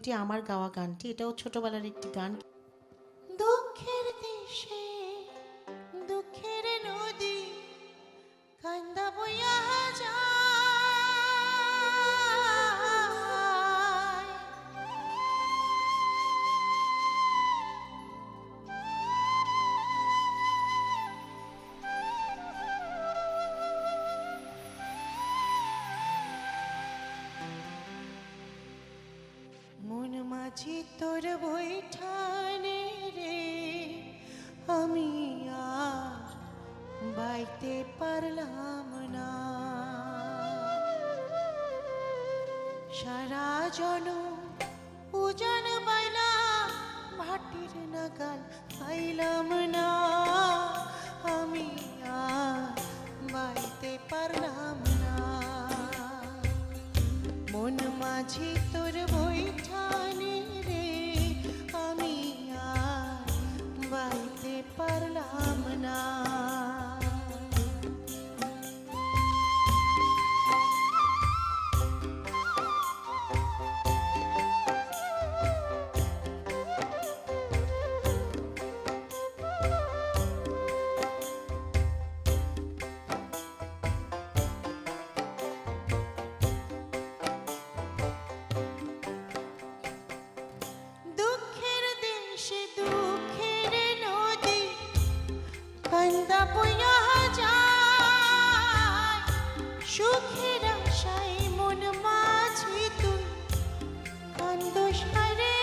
এটি আমার গাওয়া গানটি, এটাও ছোটবেলার একটি গান। দুঃখের দেশে দুঃখের নদী কান্দা বইয়া যায়, মন মাঝি তোর বৈঠানে রে আমি আর বাইতে পারলাম না, সারা জন উজান বাইলা ভাটির নাগাল পাইলাম না, আমি আর বাইতে পারলাম না, মন মাঝি তোর বৈঠানে রে আমি আর বাইতে পারলাম না। দুঃখের দেশে দুঃখের নদী কান্দা বইয়া যায়, সুখের আশায় মন মাঝি তুই কান্দোস হারে